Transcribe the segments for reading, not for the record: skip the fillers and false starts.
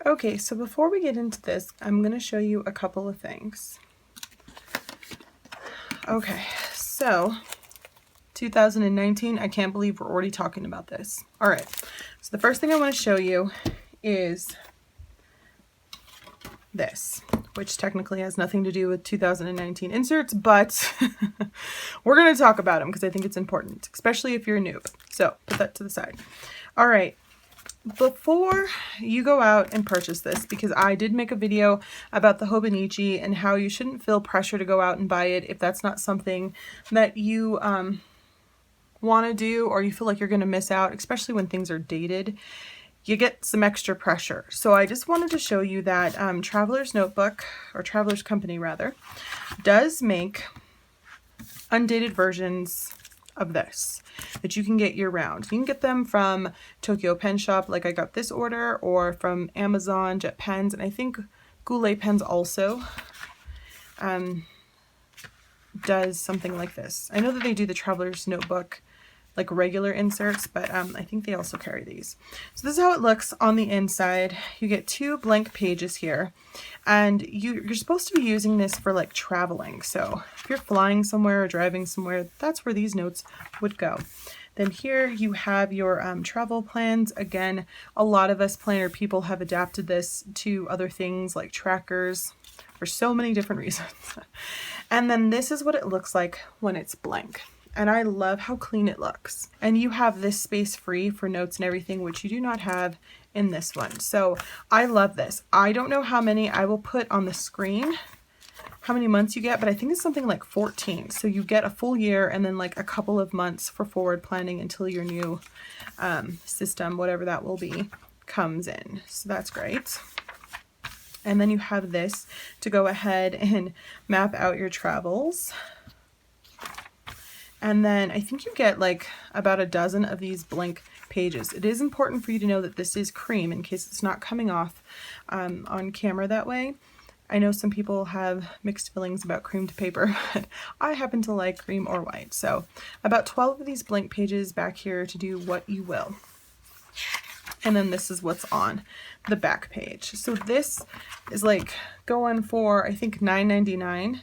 Okay, so before we get into this, I'm going to show you a couple of things. Okay, so 2019, I can't believe we're already talking about this. All right, so the first thing I want to show you is this, which technically has nothing to do with 2019 inserts, but we're going to talk about them because I think it's important, especially if you're a noob. So put that to the side. All right. Before you go out and purchase this, because I did make a video about the Hobonichi and how you shouldn't feel pressure to go out and buy it if that's not something that you want to do, or you feel like you're going to miss out, especially when things are dated, you get some extra pressure. So I just wanted to show you that Traveler's Notebook, or Traveler's Company rather, does make undated versions of this that you can get year round. You can get them from Tokyo Pen Shop, like I got this order, or from Amazon, Jet Pens, and I think Goulet Pens also does something like this. I know that they do the Traveler's Notebook like regular inserts, but I think they also carry these. So this is how it looks on the inside. You get 2 blank pages here, and you're supposed to be using this for like traveling. So if you're flying somewhere or driving somewhere, that's where these notes would go. Then here you have your travel plans. Again, a lot of us planner people have adapted this to other things like trackers for so many different reasons. And then this is what it looks like when it's blank. And I love how clean it looks. And you have this space free for notes and everything, which you do not have in this one. So I love this. I don't know how many I will put on the screen, how many months you get, but I think it's something like 14. So you get a full year and then like a couple of months for forward planning until your new system, whatever that will be, comes in. So that's great. And then you have this to go ahead and map out your travels. And then I think you get like about a dozen of these blank pages. It is important for you to know that this is cream in case it's not coming off on camera that way. I know some people have mixed feelings about creamed paper, but I happen to like cream or white. So about 12 of these blank pages back here to do what you will. And then this is what's on the back page. So this is like going for, I think, $9.99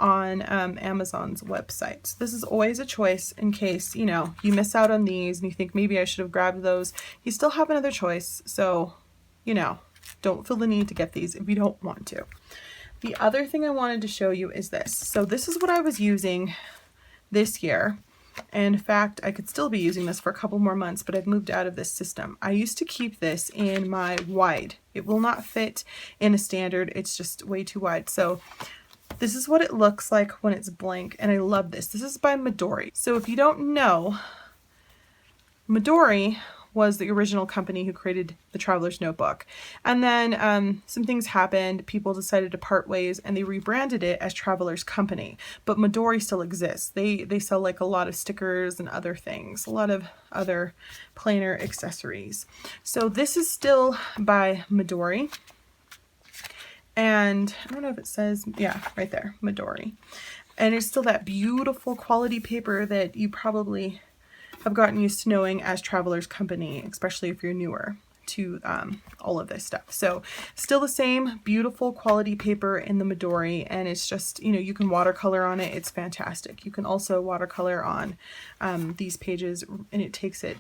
on Amazon's website. So this is always a choice in case, you know, you miss out on these and you think maybe I should have grabbed those. You still have another choice. So, you know, don't feel the need to get these if you don't want to. The other thing I wanted to show you is this. So this is what I was using this year. And in fact, I could still be using this for a couple more months, but I've moved out of this system. I used to keep this in my wide. It will not fit in a standard. It's just way too wide. So this is what it looks like when it's blank, and I love this. This is by Midori. So if you don't know, Midori was the original company who created the Traveler's Notebook. And then some things happened, people decided to part ways, and they rebranded it as Traveler's Company. But Midori still exists. They sell like a lot of stickers and other things, a lot of other planner accessories. So this is still by Midori. And I don't know if it says, yeah, right there, Midori. And it's still that beautiful quality paper that you probably have gotten used to knowing as Traveler's Company, especially if you're newer to all of this stuff. So still the same beautiful quality paper in the Midori, and it's just, you know, you can watercolor on it. It's fantastic. You can also watercolor on these pages, and it takes it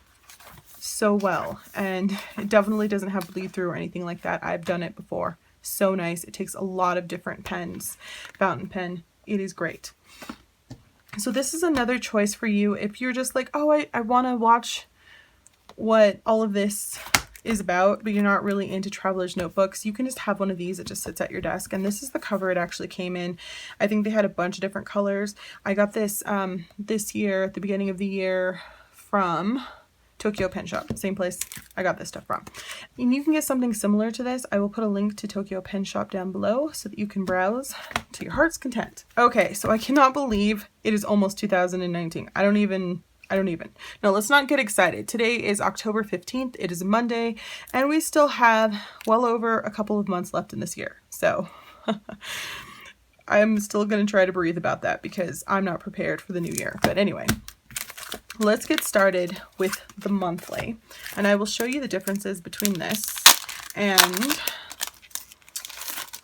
so well. And it definitely doesn't have bleed through or anything like that. I've done it before. So nice. It takes a lot of different pens, fountain pen. It is great. So this is another choice for you if you're just like, oh, I want to watch what all of this is about, but you're not really into Traveler's Notebooks. You can just have one of these that just sits at your desk. And this is the cover it actually came in. I think they had a bunch of different colors. I got this this year, at the beginning of the year, from Tokyo Pen Shop, same place I got this stuff from. And you can get something similar to this. I will put a link to Tokyo Pen Shop down below so that you can browse to your heart's content. Okay, so I cannot believe it is almost 2019. I don't even. No, let's not get excited. Today is October 15th. It is a Monday, and we still have well over a couple of months left in this year. So I'm still going to try to breathe about that because I'm not prepared for the new year. But anyway, let's get started with the monthly, and I will show you the differences between this and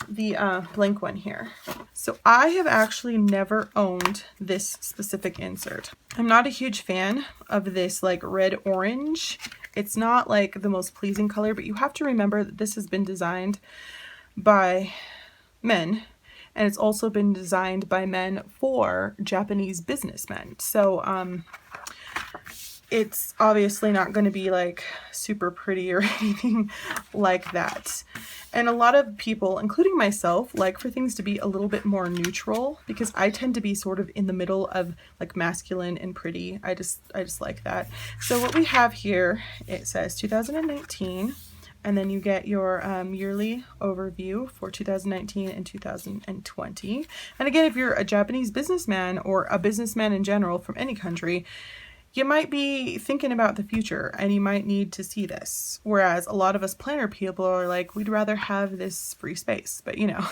the blank one here. So I have actually never owned this specific insert. I'm not a huge fan of this like red orange. It's not like the most pleasing color, but you have to remember that this has been designed by men, and it's also been designed by men for Japanese businessmen. So it's obviously not going to be like super pretty or anything like that. And a lot of people, including myself, like for things to be a little bit more neutral, because I tend to be sort of in the middle of like masculine and pretty. I just like that. So what we have here, it says 2019, and then you get your yearly overview for 2019 and 2020. And again, if you're a Japanese businessman or a businessman in general from any country, you might be thinking about the future and you might need to see this. Whereas a lot of us planner people are like, we'd rather have this free space. But you know,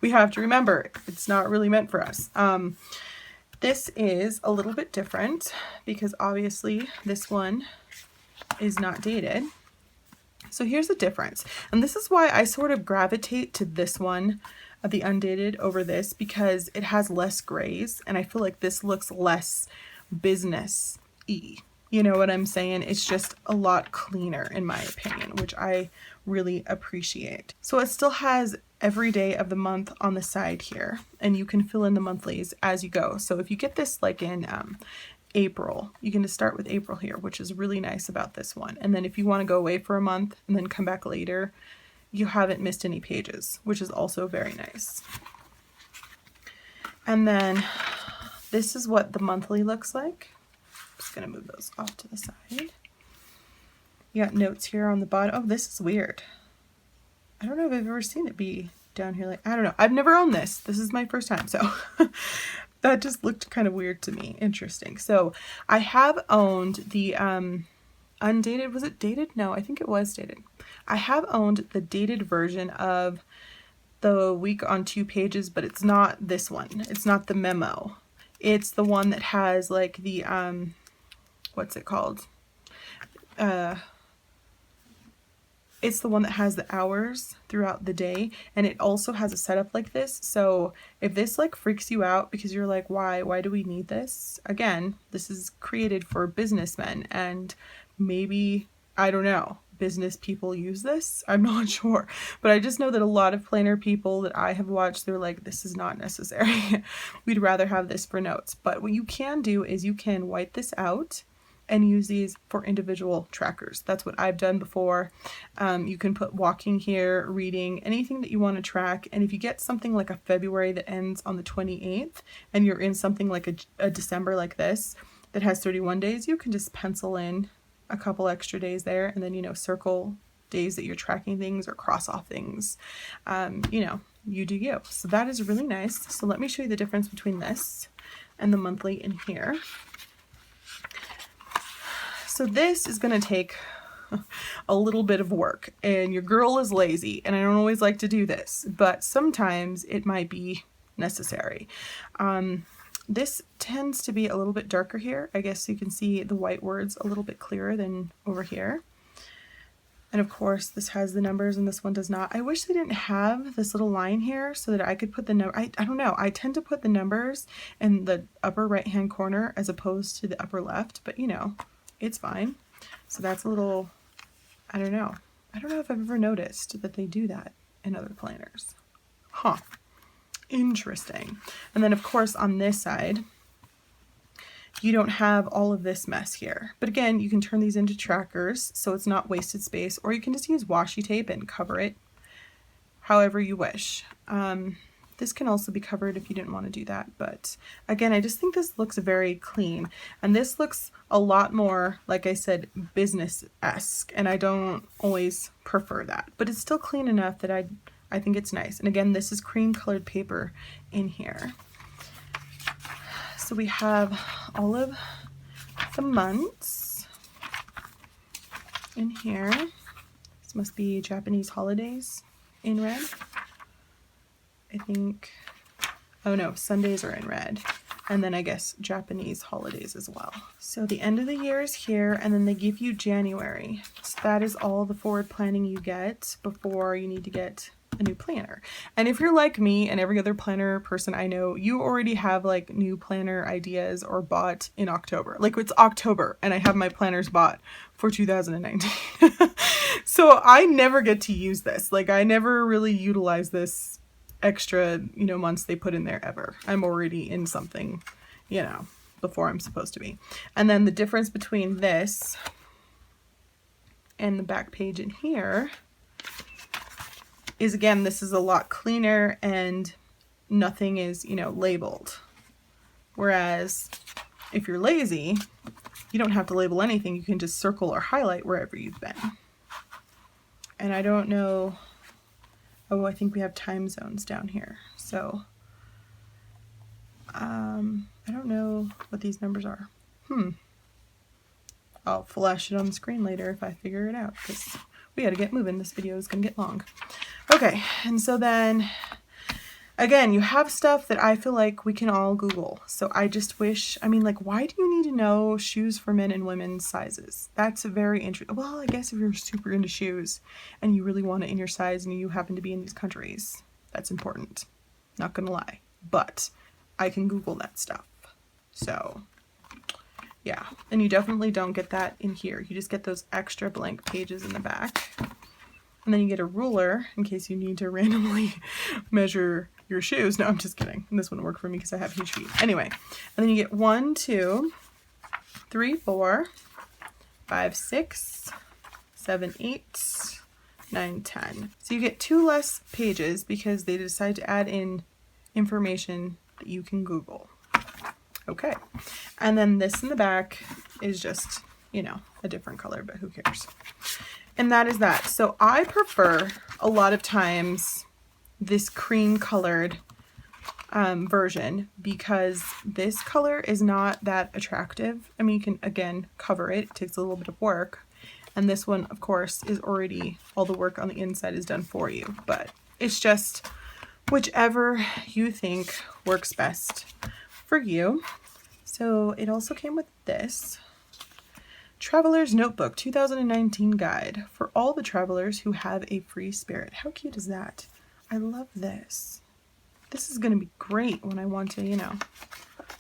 we have to remember it's not really meant for us. This is a little bit different because obviously this one is not dated. So here's the difference. And this is why I sort of gravitate to this one, the undated, over this, because it has less grays and I feel like this looks less business-y. You know what I'm saying? It's just a lot cleaner in my opinion, which I really appreciate. So it still has every day of the month on the side here, and you can fill in the monthlies as you go. So if you get this like in April, you can just start with April here, which is really nice about this one. And then if you want to go away for a month and then come back later, you haven't missed any pages, which is also very nice. And then this is what the monthly looks like. I'm just going to move those off to the side. You got notes here on the bottom. Oh, this is weird. I don't know if I've ever seen it be down here. Like, I don't know. I've never owned this. This is my first time. So that just looked kind of weird to me. Interesting. So I have owned the undated. Was it dated? No, I think it was dated. I have owned the dated version of the week on 2 pages, but it's not this one. It's not the memo. It's the one that has like the, what's it called? It's the one that has the hours throughout the day, and it also has a setup like this. So if this like freaks you out because you're like, why do we need this? Again, this is created for businessmen, and maybe, I don't know, business people use this. I'm not sure, but I just know that a lot of planner people that I have watched, they're like, this is not necessary. We'd rather have this for notes. But what you can do is you can white this out and use these for individual trackers. That's what I've done before. You can put walking here, reading, anything that you want to track. And if you get something like a February that ends on the 28th and you're in something like a December like this that has 31 days, you can just pencil in a couple extra days there, and then, you know, circle days that you're tracking things or cross off things. You know, you do you. So that is really nice. So let me show you the difference between this and the monthly in here. So this is going to take a little bit of work, and your girl is lazy, and I don't always like to do this, but sometimes it might be necessary. This tends to be a little bit darker here. I guess you can see the white words a little bit clearer than over here. And of course, this has the numbers and this one does not. I wish they didn't have this little line here so that I could put the number. I don't know. I tend to put the numbers in the upper right-hand corner as opposed to the upper left, but you know, it's fine. So that's a little, I don't know. I don't know if I've ever noticed that they do that in other planners. Huh. Interesting. And then of course on this side, you don't have all of this mess here. But again, you can turn these into trackers so it's not wasted space, or you can just use washi tape and cover it however you wish. This can also be covered if you didn't want to do that. But again, I just think this looks very clean. And this looks a lot more, like I said, business-esque. And I don't always prefer that. But it's still clean enough that I think it's nice. And again, this is cream colored paper in here. So we have all of the months in here. This must be Japanese holidays in red. I think, oh no, Sundays are in red. And then I guess Japanese holidays as well. So the end of the year is here, and then they give you January. So that is all the forward planning you get before you need to get a new planner. And if you're like me and every other planner person I know, you already have like new planner ideas or bought in October. Like it's October and I have my planners bought for 2019. So I never get to use this. Like I never really utilize this extra, you know, months they put in there ever. I'm already in something, you know, before I'm supposed to be. And then the difference between this and the back page in here is, again, this is a lot cleaner and nothing is, you know, labeled. Whereas if you're lazy, you don't have to label anything. You can just circle or highlight wherever you've been. And I don't know, oh, I think we have time zones down here. So, I don't know what these numbers are. I'll flash it on the screen later if I figure it out, because we gotta get moving. This video is gonna get long. Okay, and so then, again, you have stuff that I feel like we can all Google. So I just wish, I mean, like, why do you need to know shoes for men and women's sizes? That's a very interesting, well, I guess if you're super into shoes and you really want it in your size and you happen to be in these countries, that's important. Not gonna lie, but I can Google that stuff. So yeah, and you definitely don't get that in here. You just get those extra blank pages in the back. And then you get a ruler in case you need to randomly measure your shoes. No, I'm just kidding. This wouldn't work for me because I have huge feet. Anyway, and then you get 1, 2, 3, 4, 5, 6, 7, 8, 9, 10. So you get 2 less pages because they decide to add in information that you can Google. Okay, and then this in the back is just, you know, a different color, but who cares? And that is that. So I prefer a lot of times this cream colored version because this color is not that attractive. I mean, you can, again, cover it. It takes a little bit of work. And this one, of course, is already, all the work on the inside is done for you. But it's just whichever you think works best for you. So it also came with this Traveler's Notebook 2019 Guide for all the travelers who have a free spirit. How cute is that? I love this. This is going to be great when I want to, you know,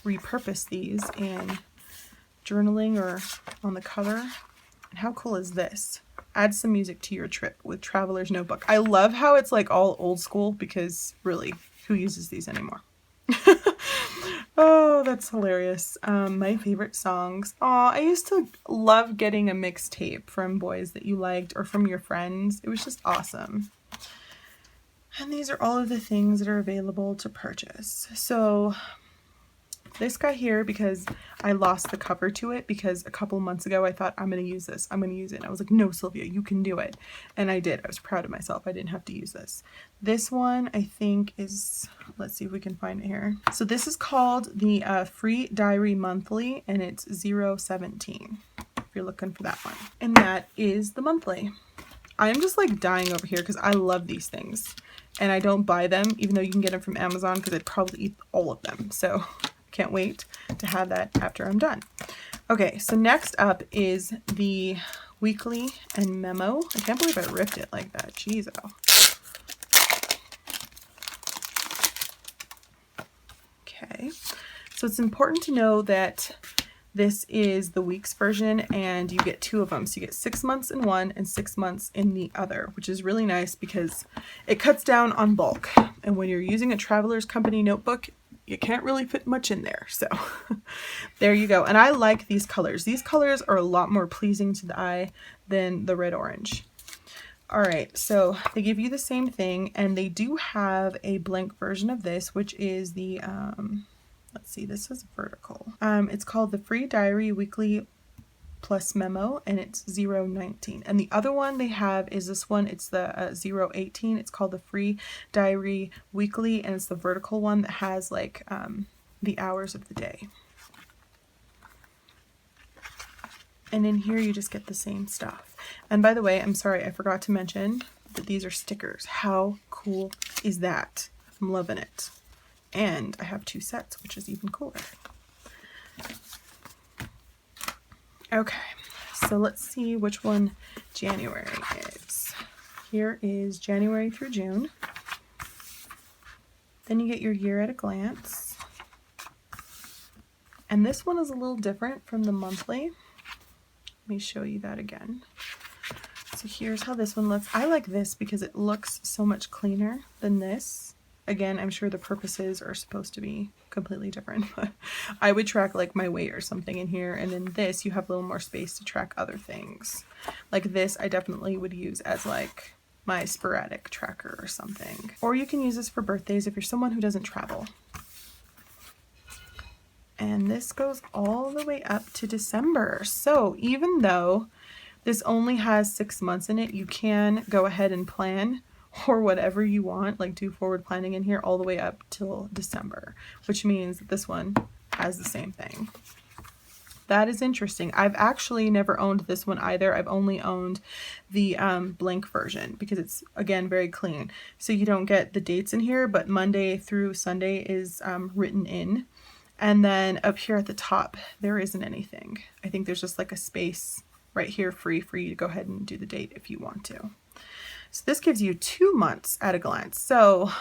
repurpose these in journaling or on the cover. And how cool is this? Add some music to your trip with Traveler's Notebook. I love how it's like all old school because really, who uses these anymore? Oh, that's hilarious. My favorite songs. Aw, I used to love getting a mixtape from boys that you liked or from your friends. It was just awesome. And these are all of the things that are available to purchase. So this got here because I lost the cover to it because a couple months ago I thought, I'm going to use this. I'm going to use it. And I was like, no, Sylvia, you can do it. And I did. I was proud of myself. I didn't have to use this. This one I think is, let's see if we can find it here. So this is called the Free Diary Monthly and it's 017 if you're looking for that one. And that is the monthly. I'm just like dying over here because I love these things. And I don't buy them even though you can get them from Amazon because I'd probably eat all of them. So can't wait to have that after I'm done. Okay, so next up is the weekly and memo. I can't believe I ripped it like that. Jeez, oh. Okay, so it's important to know that this is the week's version and you get 2 of them. So you get 6 months in one and 6 months in the other, which is really nice because it cuts down on bulk. And when you're using a Traveler's Company notebook, you can't really fit much in there. So there you go. And I like these colors. These colors are a lot more pleasing to the eye than the red orange. All right, so they give you the same thing and they do have a blank version of this, which is the, let's see, this is vertical. It's called the Free Diary Weekly Plus Memo and it's 019. And the other one they have is this one. It's the 018. It's called the Free Diary Weekly and it's the vertical one that has like the hours of the day. And in here you just get the same stuff. And by the way, I'm sorry, I forgot to mention that these are stickers. How cool is that? I'm loving it. And I have 2 sets, which is even cooler. Okay, so let's see which one January is. Here is January through June. Then you get your year at a glance. And this one is a little different from the monthly. Let me show you that again. So here's how this one looks. I like this because it looks so much cleaner than this. Again, I'm sure the purposes are supposed to be completely different, but I would track like my weight or something in here. And in this, you have a little more space to track other things. Like this, I definitely would use as like my sporadic tracker or something. Or you can use this for birthdays if you're someone who doesn't travel. And this goes all the way up to December. So even though this only has 6 months in it, you can go ahead and plan or whatever you want, like do forward planning in here all the way up till December, which means that this one has the same thing. That is interesting. I've actually never owned this one either. I've only owned the blank version because it's, again, very clean. So you don't get the dates in here, but Monday through Sunday is written in. And then up here at the top, there isn't anything. I think there's just like a space right here free for you to go ahead and do the date if you want to. So this gives you 2 months at a glance. So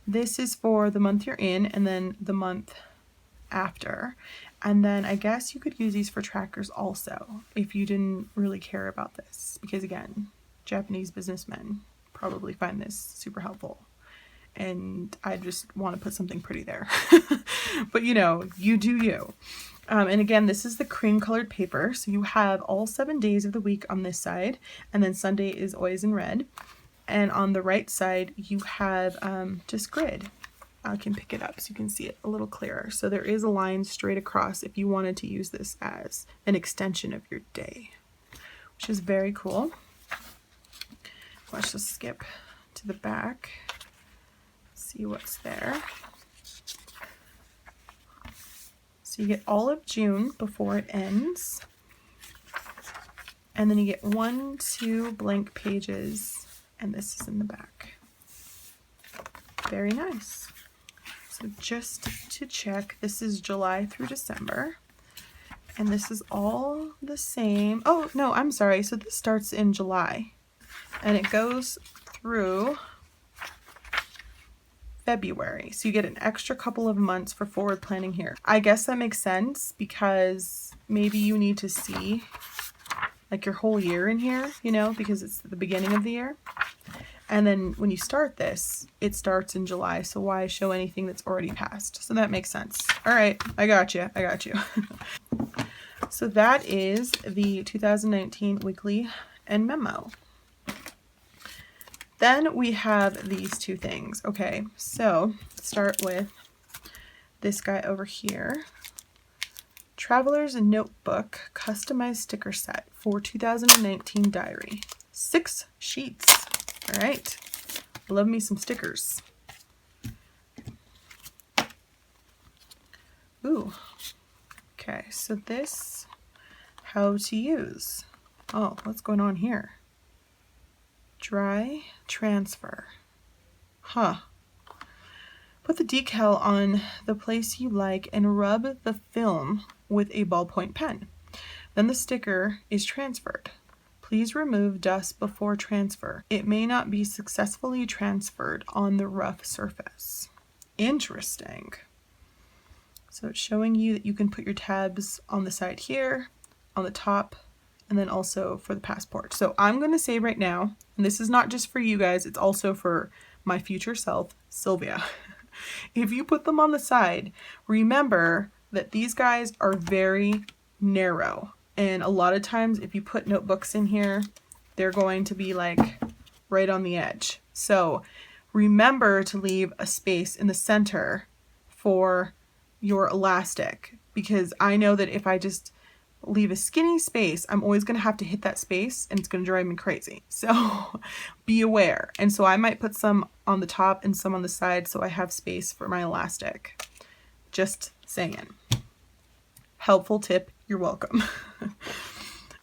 this is for the month you're in and then the month after. And then I guess you could use these for trackers also if you didn't really care about this, because again, Japanese businessmen probably find this super helpful. And I just want to put something pretty there. But you know, you do you. And again, this is the cream colored paper. So you have all 7 days of the week on this side, and then Sunday is always in red. And on the right side, you have just grid. I can pick it up so you can see it a little clearer. So there is a line straight across if you wanted to use this as an extension of your day, which is very cool. Let's just skip to the back, see what's there. So you get all of June before it ends. And then you get 1, 2 blank pages, and this is in the back. Very nice. So just to check, this is July through December. And this is all the same. Oh, no, I'm sorry. So this starts in July and it goes through February. So you get an extra couple of months for forward planning here. I guess that makes sense because maybe you need to see like your whole year in here, you know, because it's the beginning of the year. And then when you start this, it starts in July. So why show anything that's already passed? So that makes sense. All right, I got you. I got you. So that is the 2019 weekly and memo. Then we have these 2 things. Okay, so start with this guy over here. Traveler's Notebook Customized Sticker Set for 2019 Diary. 6 sheets. All right, love me some stickers. Ooh, okay, so this, how to use. Oh, what's going on here? Dry transfer. Huh. Put the decal on the place you like and rub the film with a ballpoint pen. Then the sticker is transferred. Please remove dust before transfer. It may not be successfully transferred on the rough surface. Interesting. So it's showing you that you can put your tabs on the side here, on the top, and then also for the passport. So I'm going to say right now, and this is not just for you guys, it's also for my future self, Sylvia. If you put them on the side, remember that these guys are very narrow. And a lot of times if you put notebooks in here, they're going to be like right on the edge. So remember to leave a space in the center for your elastic, because I know that if I just leave a skinny space, I'm always going to have to hit that space and it's going to drive me crazy. So be aware. And so I might put some on the top and some on the side so I have space for my elastic. Just saying. Helpful tip. You're welcome.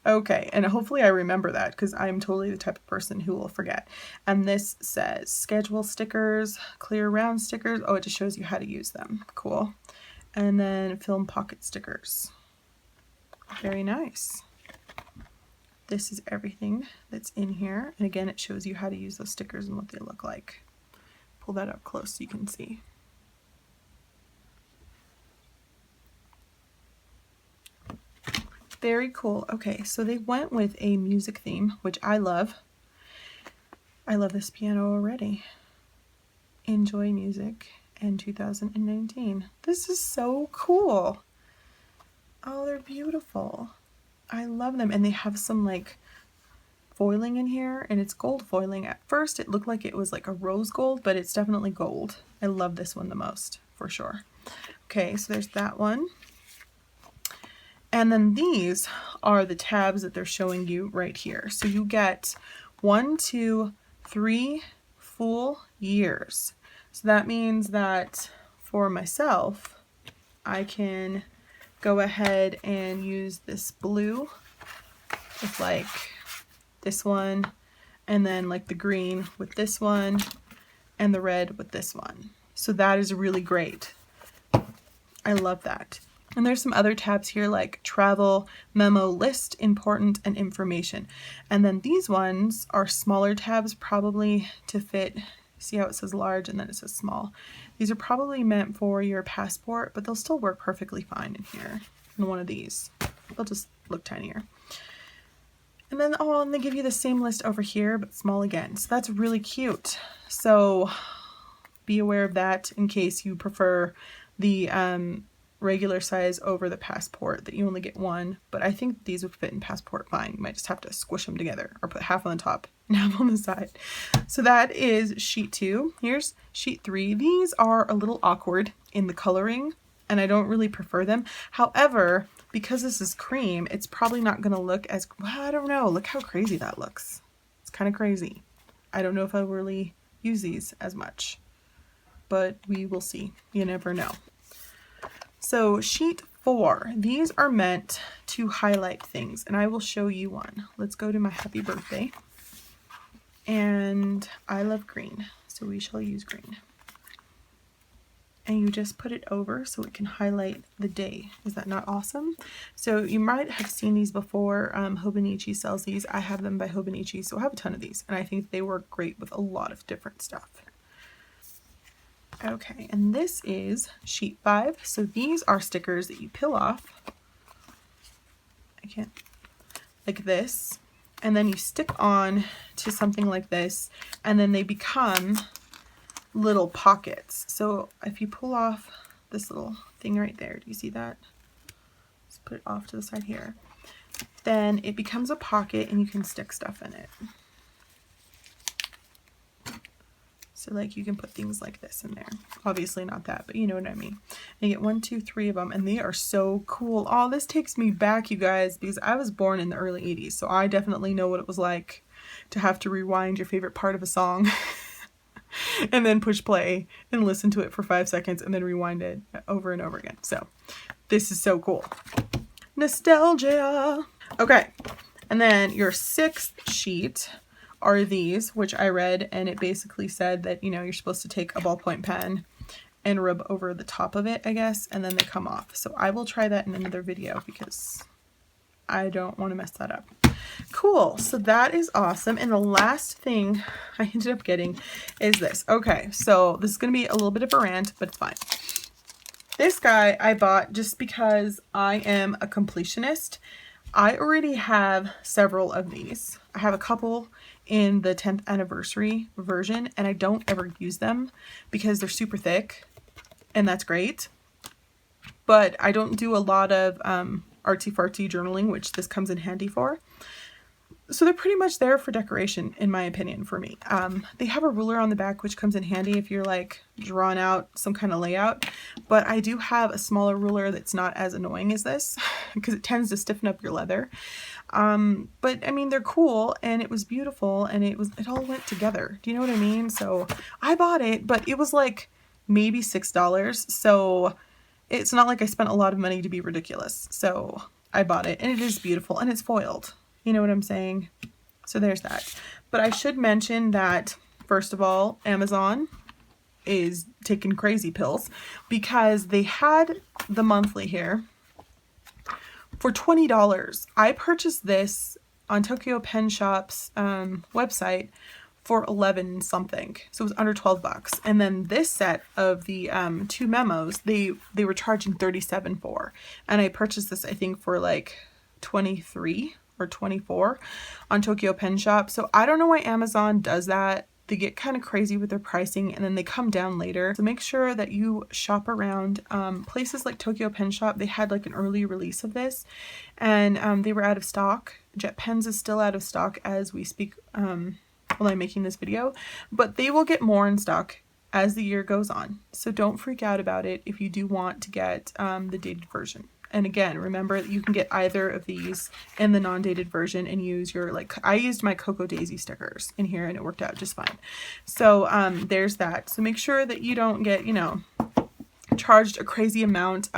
Okay, and hopefully I remember that because I'm totally the type of person who will forget. And this says schedule stickers, clear round stickers. Oh, it just shows you how to use them. Cool. And then film pocket stickers. Very nice. This is everything that's in here. And again, it shows you how to use those stickers and what they look like. Pull that up close so you can see. Very cool. Okay, so they went with a music theme, which I love. I love this piano already. Enjoy music in 2019. This is so cool. Oh, they're beautiful. I love them. And they have some like foiling in here, and it's gold foiling. At first it looked like it was like a rose gold, but it's definitely gold. I love this one the most, for sure. Okay, so there's that one. And then these are the tabs that they're showing you right here. So you get 1, 2, 3 full years. So that means that for myself, I can go ahead and use this blue with like this one, and then like the green with this one, and the red with this one. So that is really great. I love that. And there's some other tabs here like travel, memo, list, important, and information. And then these ones are smaller tabs, probably to fit. See how it says large and then it says small. These are probably meant for your passport, but they'll still work perfectly fine in here, in one of these. They'll just look tinier. And then, oh, and they give you the same list over here, but small again. So that's really cute. So be aware of that in case you prefer the regular size over the passport, that you only get one. But I think these would fit in passport fine. You might just have to squish them together or put half on the top and half on the side. So that is sheet 2. Here's sheet 3. These are a little awkward in the coloring, and I don't really prefer them. However, because this is cream, it's probably not going to look as, well, I don't know. Look how crazy that looks. It's kind of crazy. I don't know if I'll really use these as much, but we will see. You never know. So sheet 4, these are meant to highlight things, and I will show you one. Let's go to my happy birthday. And I love green, so we shall use green. And you just put it over so it can highlight the day. Is that not awesome? So you might have seen these before. Hobonichi sells these. I have them by Hobonichi, so I have a ton of these, and I think they work great with a lot of different stuff. Okay, and this is sheet 5. So these are stickers that you peel off. I can't, like this. And then you stick on to something like this, and then they become little pockets. So if you pull off this little thing right there, do you see that? Let's put it off to the side here. Then it becomes a pocket and you can stick stuff in it. So like you can put things like this in there. Obviously not that, but you know what I mean. And you get 1, 2, 3 of them, and they are so cool. Oh, this takes me back, you guys, because I was born in the early 80s, so I definitely know what it was like to have to rewind your favorite part of a song and then push play and listen to it for 5 seconds and then rewind it over and over again. So this is so cool. Nostalgia. Okay, and then your 6th sheet are these, which I read, and it basically said that, you know, you're supposed to take a ballpoint pen and rub over the top of it, I guess, and then they come off. So I will try that in another video because I don't want to mess that up. Cool, so that is awesome. And the last thing I ended up getting is this. Okay, so this is going to be a little bit of a rant, but it's fine. This guy I bought just because I am a completionist. I already have several of these. I have a couple in the 10th anniversary version, and I don't ever use them because they're super thick, and that's great. But I don't do a lot of artsy-fartsy journaling, which this comes in handy for. So they're pretty much there for decoration, in my opinion, for me. They have a ruler on the back, which comes in handy if you're like drawing out some kind of layout. But I do have a smaller ruler that's not as annoying as this because it tends to stiffen up your leather. But I mean, they're cool, and it was beautiful, and it all went together. Do you know what I mean? So I bought it, but it was like maybe $6. So it's not like I spent a lot of money to be ridiculous. So I bought it, and it is beautiful, and it's foiled. You know what I'm saying? So there's that. But I should mention that, first of all, Amazon is taking crazy pills because they had the monthly here for $20. I purchased this on Tokyo Pen Shop's website for 11 something, so it was under 12 bucks. And then this set of the 2 memos they were charging 37 for, and I purchased this I think for like 23 or 24 on Tokyo Pen Shop. So I don't know why Amazon does that. They get kind of crazy with their pricing and then they come down later. So make sure that you shop around. Places like Tokyo Pen Shop, they had like an early release of this, and they were out of stock. Jet Pens is still out of stock as we speak while I'm making this video, but they will get more in stock as the year goes on. So don't freak out about it if you do want to get the dated version. And again, remember you can get either of these in the non-dated version and use your, like, I used my Cocoa Daisy stickers in here and it worked out just fine. So there's that. So make sure that you don't get, you know, charged a crazy amount.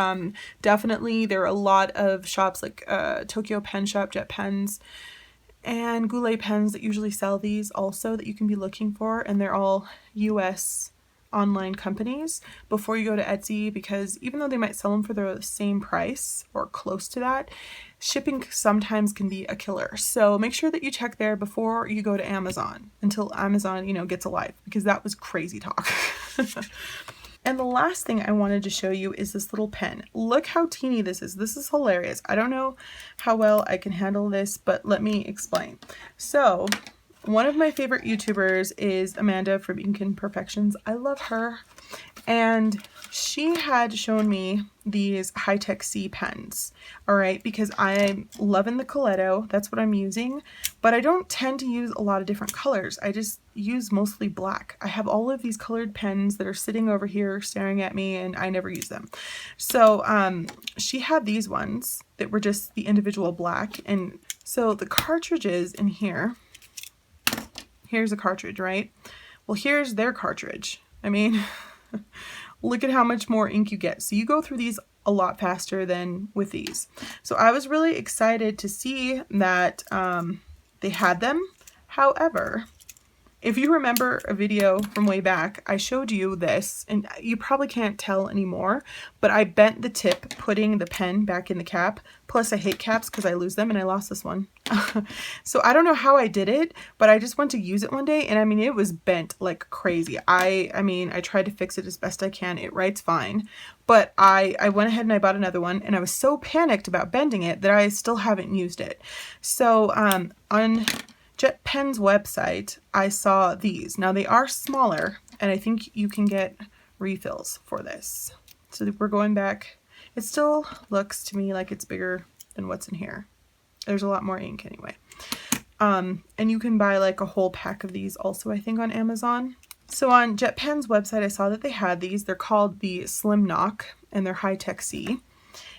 Definitely there are a lot of shops like Tokyo Pen Shop, Jet Pens, and Goulet Pens that usually sell these also that you can be looking for, and they're all US online companies before you go to Etsy, because even though they might sell them for the same price or close to that, shipping sometimes can be a killer. So make sure that you check there before you go to Amazon, until Amazon, you know, gets alive, because that was crazy talk. And the last thing I wanted to show you is this little pen. Look how teeny this is. This is hilarious. I don't know how well I can handle this, but let me explain. So one of my favorite YouTubers is Amanda from Ink and Perfections. I love her. And she had shown me these High-Tech C pens, all right, because I'm loving the Coletto. That's what I'm using, but I don't tend to use a lot of different colors. I just use mostly black. I have all of these colored pens that are sitting over here staring at me, and I never use them. So she had these ones that were just the individual black, and so the cartridges in here, here's a cartridge, right? Well, here's their cartridge. I mean, look at how much more ink you get. So you go through these a lot faster than with these. So I was really excited to see that they had them. However, if you remember a video from way back, I showed you this, and you probably can't tell anymore, but I bent the tip putting the pen back in the cap. Plus I hate caps because I lose them, and I lost this one. So I don't know how I did it, but I just went to use it one day, and I mean, it was bent like crazy. I mean, I tried to fix it as best I can. It writes fine, but I went ahead and I bought another one, and I was so panicked about bending it that I still haven't used it. So on Jet Pen's website, I saw these. Now they are smaller, and I think you can get refills for this. So we're going back. It still looks to me like it's bigger than what's in here. There's a lot more ink anyway. And you can buy like a whole pack of these also, I think, on Amazon. So on Jet Pen's website, I saw that they had these. They're called the Slim Knock, and they're High-Tech C.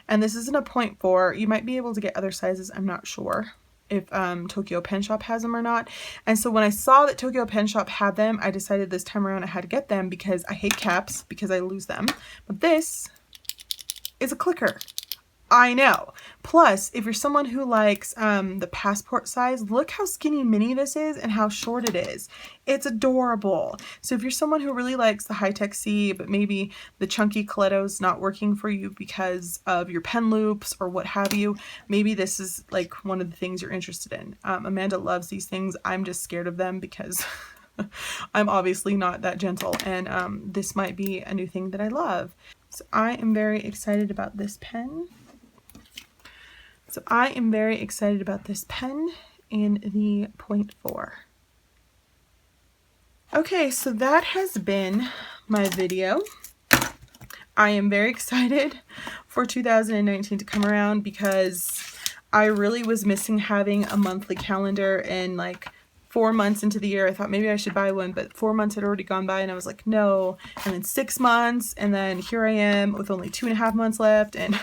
And this isn't a 0.4. You might be able to get other sizes. I'm not sure if Tokyo Pen Shop has them or not. And so when I saw that Tokyo Pen Shop had them, I decided this time around I had to get them because I hate caps because I lose them. But this is a clicker. I know. Plus, if you're someone who likes the passport size, look how skinny mini this is and how short it is. It's adorable. So if you're someone who really likes the High-Tech C, but maybe the chunky Coletto's not working for you because of your pen loops or what have you, maybe this is like one of the things you're interested in. Amanda loves these things. I'm just scared of them because I'm obviously not that gentle, and this might be a new thing that I love. So I am very excited about this pen. So I am very excited about this pen in the 0.4. Okay, so that has been my video. I am very excited for 2019 to come around because I really was missing having a monthly calendar, and like 4 months into the year, I thought maybe I should buy one, but 4 months had already gone by and I was like, no. And then 6 months, and then here I am with only 2.5 months left, and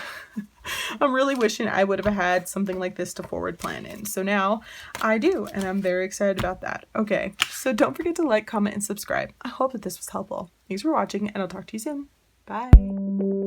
I'm really wishing I would have had something like this to forward plan in. So now I do, and I'm very excited about that. Okay, so don't forget to like, comment, and subscribe. I hope that this was helpful. Thanks for watching, and I'll talk to you soon. Bye.